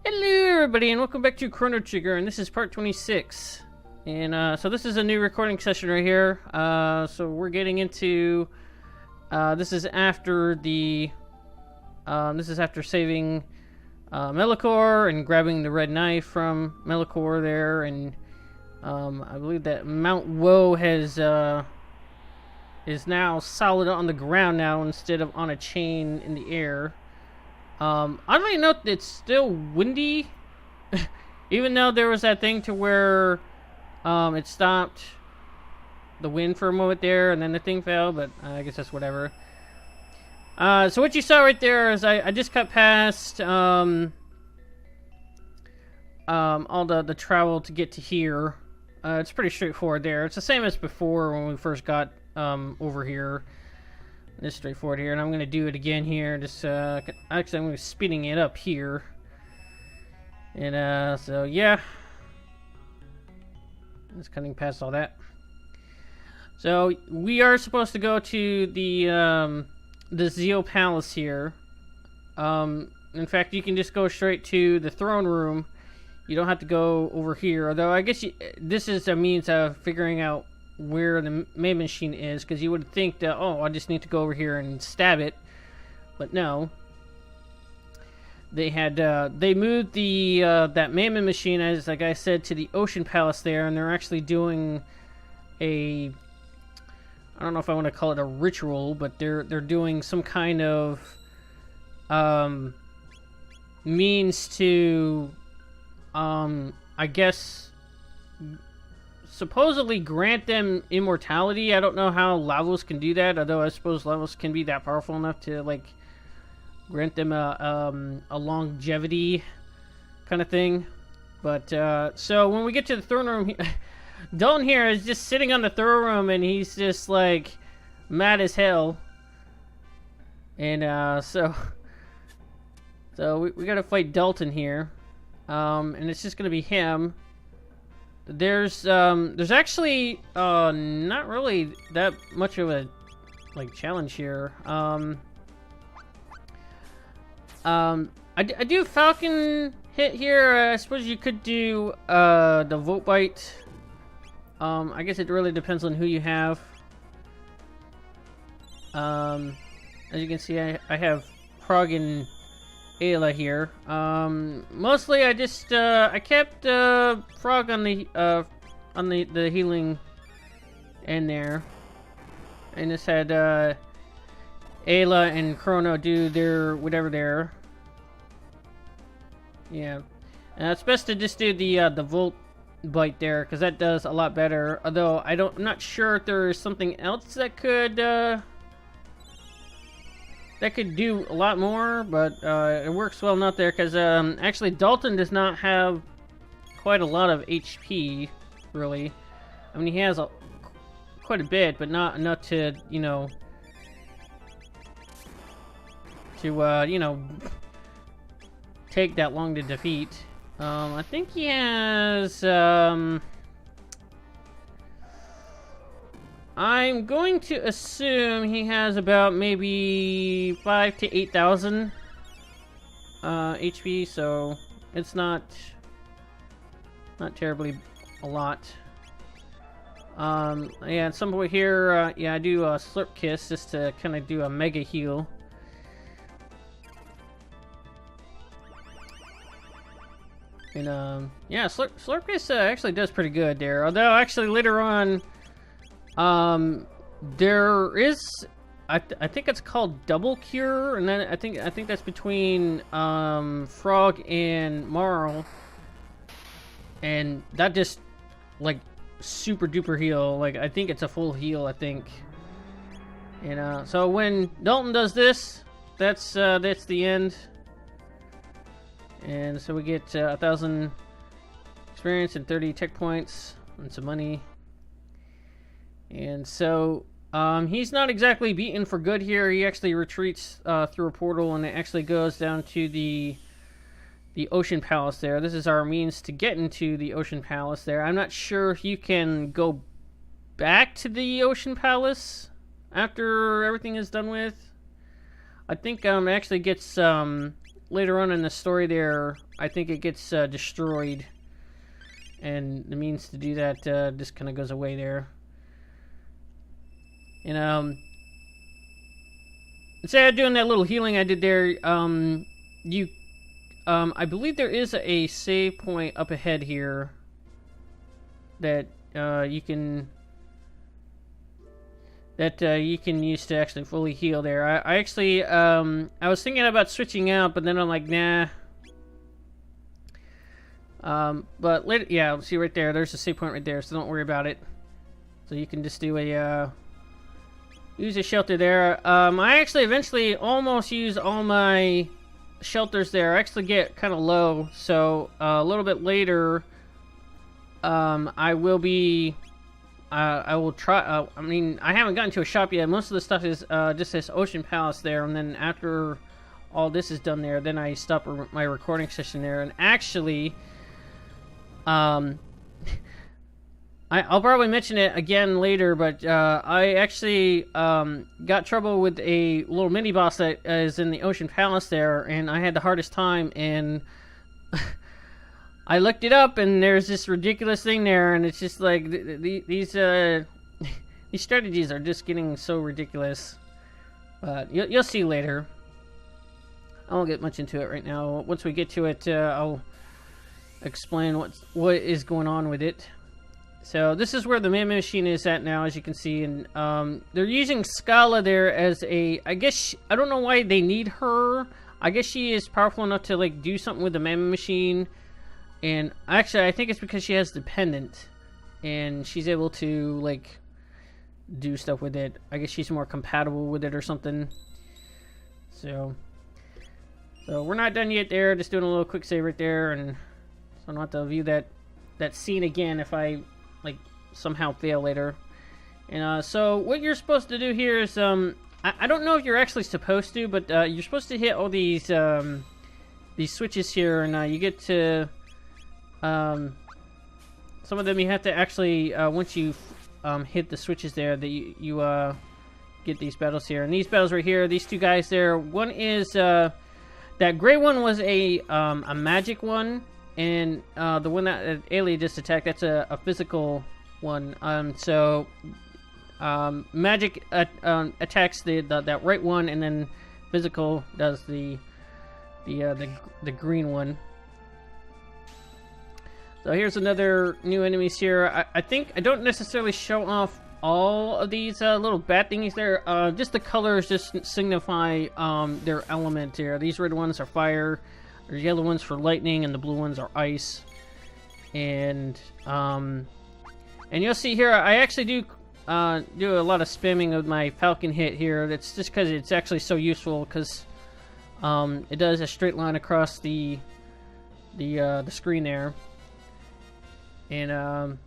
Hello everybody and welcome back to Chrono Trigger, and this is part 26. And so this is a new recording session right here. So we're getting into this is after the saving Melikor and grabbing the red knife from Melikor there, and I believe that Mount Woe has is now solid on the ground now instead of on a chain in the air. Oddly enough, it's still windy, even though there was that thing to where it stopped the wind for a moment there, and then the thing fell, but I guess that's whatever. So what you saw right there is I just cut past all the travel to get to here. It's pretty straightforward there. It's the same as before when we first got over here. This straightforward here, and I'm gonna do it again here. Just actually, I'm gonna be speeding it up here, and so yeah, just cutting past all that. So we are supposed to go to the Zeal Palace here. In fact, you can just go straight to the throne room. You don't have to go over here. Although I guess this is a means of figuring out where the Mammon Machine is, because you would think that, oh, I just need to go over here and stab it, but no. They had they moved the that Mammon Machine, as like I said, to the Ocean Palace there, and they're actually doing I don't know if I want to call it a ritual, but they're doing some kind of means to I guess supposedly grant them immortality. I don't know how Lavos can do that, although I suppose Lavos can be that powerful enough to like grant them a longevity kind of thing. But so when we get to the throne room, Dalton here is just sitting on the throne room, and he's just like mad as hell. And so we gotta fight Dalton here, and it's just gonna be him. There's actually not really that much of a like challenge here. I do Falcon hit here. I suppose you could do the Volt Bite. I guess it really depends on who you have. As you can see, I have Prague and Ayla here. Mostly I just I kept Frog on the healing end there, and just had Ayla and Crono do their whatever there. Yeah, it's best to just do the Volt Bite there, because that does a lot better. Although I'm not sure if there's something else that could do a lot more, but it works well enough there, because actually Dalton does not have quite a lot of HP, really. I mean, he has quite a bit, but not enough to, you know, take that long to defeat. I think he has, I'm going to assume he has about maybe 5,000 to 8,000 HP, so it's not terribly a lot. Yeah, at some point here, yeah, I do a Slurp Kiss just to kind of do a mega heal. And yeah, Slurp Kiss actually does pretty good there. Although actually later on, there is, I think it's called Double Cure, and then I think that's between Frog and Marl, and that just like super duper heal. Like, I think it's a full heal, I think. And so when Dalton does this, that's the end. And so we get 1,000 experience and 30 tech points and some money. And so he's not exactly beaten for good here. He actually retreats through a portal, and it actually goes down to the Ocean Palace there. This is our means to get into the Ocean Palace there. I'm not sure if you can go back to the Ocean Palace after everything is done with. I think it actually gets later on in the story there, I think it gets destroyed. And the means to do that just kind of goes away there. And instead of doing that little healing I did there, I believe there is a save point up ahead here that you can use to actually fully heal there. I actually I was thinking about switching out, but then I'm like, nah. But later, yeah, see right there. There's a save point right there, so don't worry about it. So you can just do a use a shelter there. I actually eventually almost use all my shelters there. I actually get kind of low, so a little bit later, I will be. I will try. I mean, I haven't gotten to a shop yet. Most of the stuff is just this Ocean Palace there, and then after all this is done there, then I stop my recording session there. And actually, I'll probably mention it again later, but I actually got trouble with a little mini boss that is in the Ocean Palace there, and I had the hardest time. And I looked it up, and there's this ridiculous thing there, and it's just like these strategies are just getting so ridiculous. But you'll see later. I won't get much into it right now. Once we get to it, I'll explain what is going on with it. So this is where the Mammon Machine is at now, as you can see, and they're using Scala there as a. I guess I don't know why they need her. I guess she is powerful enough to like do something with the Mammon Machine. And actually, I think it's because she has Dependent, and she's able to, like, do stuff with it. I guess she's more compatible with it or something. So we're not done yet there. Just doing a little quick save right there, and so I don't have to view that scene again if I, like, somehow fail later. And so what you're supposed to do here is, I don't know if you're actually supposed to, but you're supposed to hit all these switches here, and you get to... some of them you have to actually, once you hit the switches there, that you get these battles here. And these battles right here, these two guys there, one is, that gray one was a magic one, and the one that Ailey just attacked, that's a physical one. So magic attacks that right one, and then physical does the green one. So here's another new enemies here. I think I don't necessarily show off all of these little bad thingies there. Just the colors just signify their element here. These red ones are fire, the yellow ones for lightning, and the blue ones are ice. And you'll see here, I actually do a lot of spamming of my Falcon hit here. That's just because it's actually so useful, because it does a straight line across the screen there. And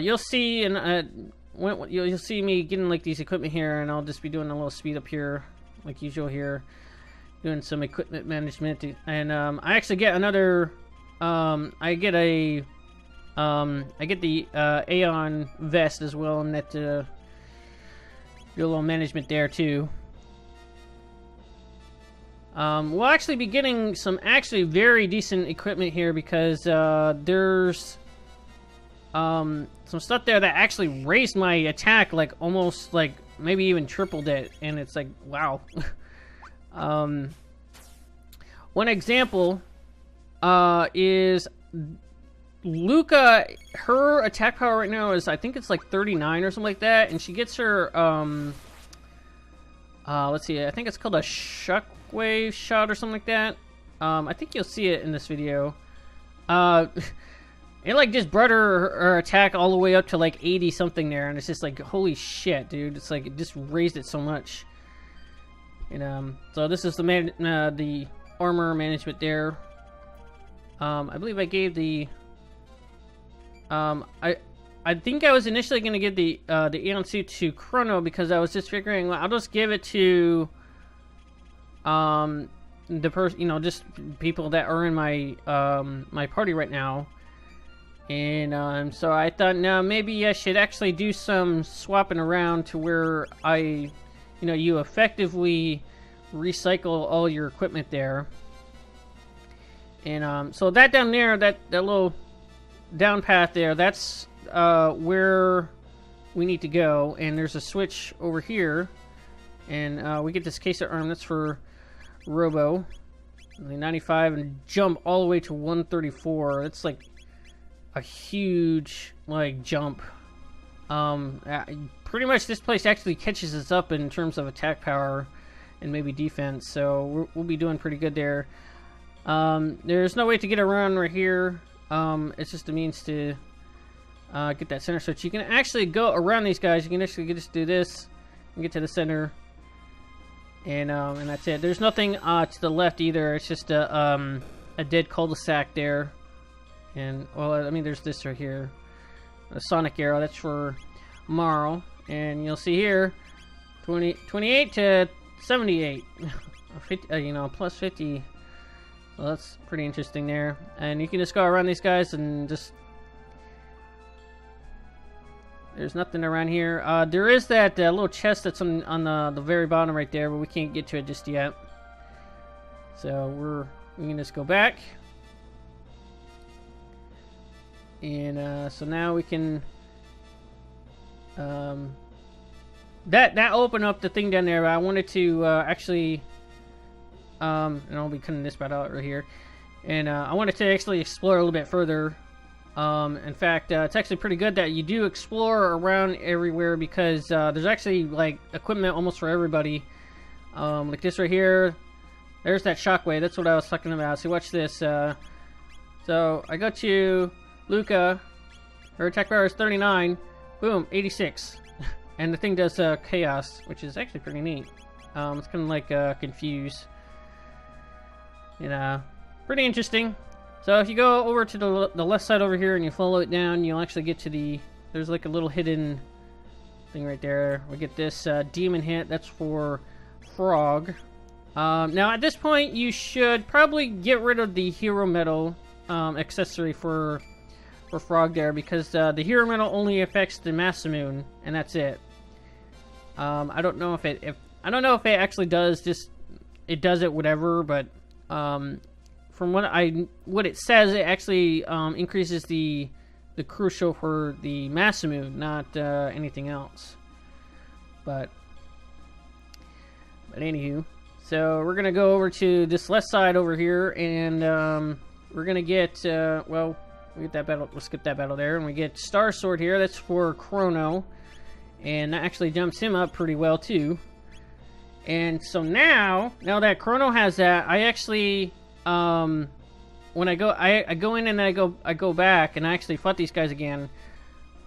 you'll see, and you'll see me getting like these equipment here, and I'll just be doing a little speed up here, like usual here, doing some equipment management. And I actually get another. I get the Aeon vest as well, and that do a little management there too. We'll actually be getting some actually very decent equipment here, because there's some stuff there that actually raised my attack, like almost like maybe even tripled it, and it's like, wow. One example is Luca. Her attack power right now is, I think it's like 39 or something like that, and she gets her let's see, I think it's called a Shockwave shot or something like that. I think you'll see it in this video. It like just brought her attack all the way up to like 80 something there, and it's just like, holy shit, dude! It's like it just raised it so much. And so this is the armor management there. I believe I gave the I think I was initially going to give the Aeon suit to Chrono, because I was just figuring, well, I'll just give it to the person, just people that are in my my party right now. And so I thought, now maybe I should actually do some swapping around to where you effectively recycle all your equipment there. And so that down there, that little down path there, that's where we need to go. And there's a switch over here, and we get this case of arm. That's for Robo. 95 and jump all the way to 134. That's like a huge like jump. Pretty much this place actually catches us up in terms of attack power and maybe defense, so we'll be doing pretty good there. There's no way to get around right here. It's just a means to get that center switch. You can actually go around these guys. You can actually just do this and get to the center. And that's it. There's nothing to the left either. It's just a dead cul-de-sac there. And, well, I mean, there's this right here. A sonic arrow. That's for Marl. And you'll see here, 28 to 78. 50, you know, plus 50. So that's pretty interesting there. And you can just go around these guys and just... There's nothing around here. There is that little chest that's on the very bottom right there, but we can't get to it just yet. So we can just go back. And so now we can... that opened up the thing down there, but I wanted to actually... and I'll be cutting this part out right here. And I wanted to actually explore a little bit further. In fact, it's actually pretty good that you do explore around everywhere, because there's actually like equipment almost for everybody. Like this right here. There's that shockwave. That's what I was talking about. So watch this. So I go to Luca. Her attack power is 39. Boom, 86. And the thing does chaos, which is actually pretty neat. It's kind of like confuse. And pretty interesting. So if you go over to the left side over here and you follow it down, you'll actually get to the... There's like a little hidden thing right there. We get this demon hit. That's for Frog. Now at this point, you should probably get rid of the hero medal accessory for Frog there, because the hero medal only affects the Masamune, and that's it. I don't know if it actually does just... It does it whatever, but... from what it says, it actually increases the crucial for the Masamune, not anything else. But anywho, so we're gonna go over to this left side over here, and we're gonna get well, we get that battle. We'll skip that battle there, and we get Star Sword here. That's for Chrono, and that actually jumps him up pretty well too. And so now that Chrono has that, I actually when I go in and I go back and I actually fought these guys again.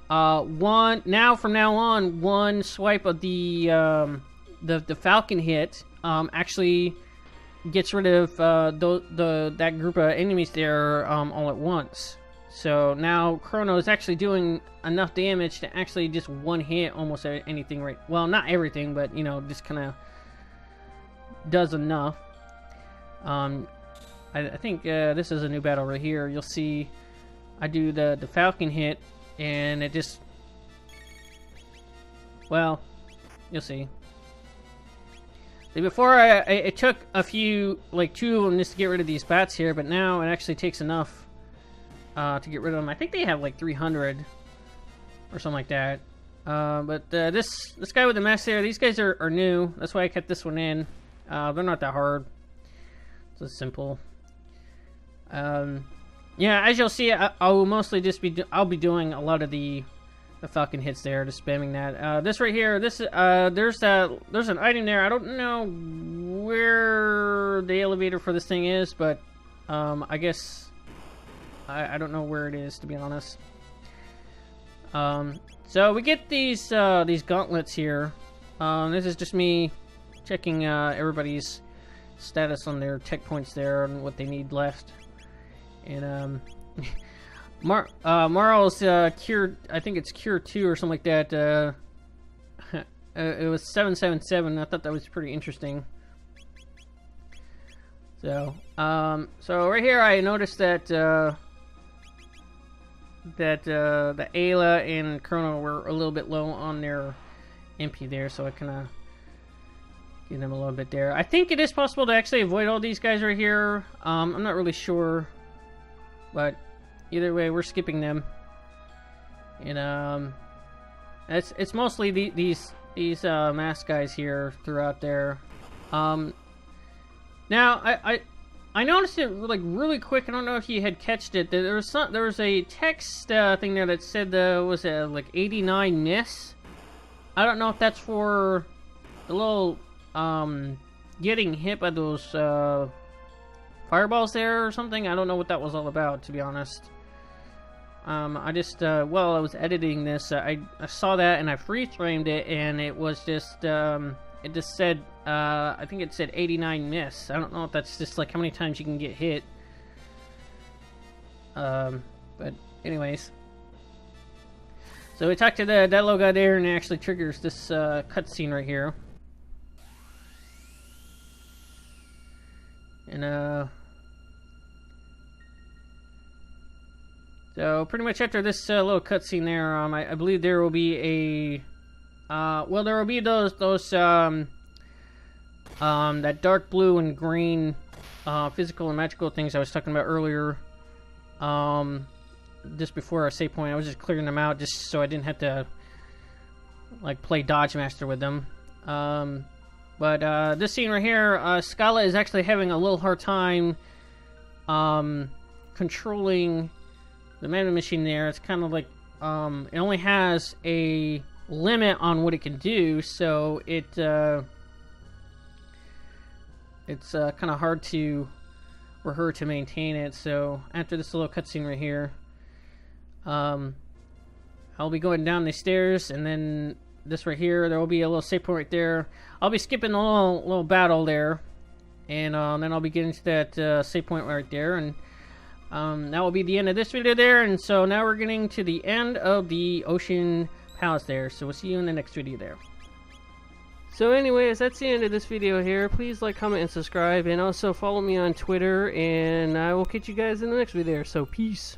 From now on, one swipe of the Falcon hit actually gets rid of that group of enemies there all at once. So now Chrono is actually doing enough damage to actually just one hit almost anything, right? Well, not everything, but you know, just kind of does enough. I think this is a new battle right here. You'll see I do the Falcon hit, and it just... Well, you'll see. Before, it took a few, like 2 of them just to get rid of these bats here, but now it actually takes enough to get rid of them. I think they have like 300 or something like that. But this guy with the mask there, these guys are new. That's why I kept this one in. They're not that hard. It's simple. Yeah, as you'll see, I'll mostly just be doing a lot of the Falcon hits there, just spamming that. This right here, there's an item there. I don't know where the elevator for this thing is, but I guess I don't know where it is, to be honest. So we get these gauntlets here. This is just me checking everybody's status on their tech points there and what they need left. And Marl's cure, I think it's cure 2 or something like that. It was 777. I thought that was pretty interesting. So right here I noticed that the Ayla and Crono were a little bit low on their MP there, so I kind of Give them a little bit there. I think it is possible to actually avoid all these guys right here. I'm not really sure, but either way, we're skipping them. And it's mostly these mask guys here throughout there. Now I noticed it like really quick. I don't know if you had catched it. There was a text thing there that said was it like 89 miss. I don't know if that's for the little getting hit by those fireballs there or something. I don't know what that was all about, to be honest. I just while I was editing this, I saw that and I freeze framed it, and it was just it just said I think it said 89 miss. I don't know if that's just like how many times you can get hit. But anyways, so we talked to that little guy there, and it actually triggers this cutscene right here. And so pretty much after this little cutscene there, I believe there will be a well, there will be those that dark blue and green physical and magical things I was talking about earlier. Just before our save point, I was just clearing them out just so I didn't have to like play Dodge Master with them. But this scene right here, Scala is actually having a little hard time controlling the Mammon Machine there. It's kind of like it only has a limit on what it can do, so it's kind of hard for her to maintain it. So after this little cutscene right here, I'll be going down the stairs, and then this right here, there will be a little save point right there. I'll be skipping the little battle there, and then I'll be getting to that save point right there, and that will be the end of this video there. And so now we're getting to the end of the Ocean Palace there, so we'll see you in the next video there. So anyways, that's the end of this video here. Please like, comment, and subscribe, and also follow me on Twitter, and I will catch you guys in the next video. So peace.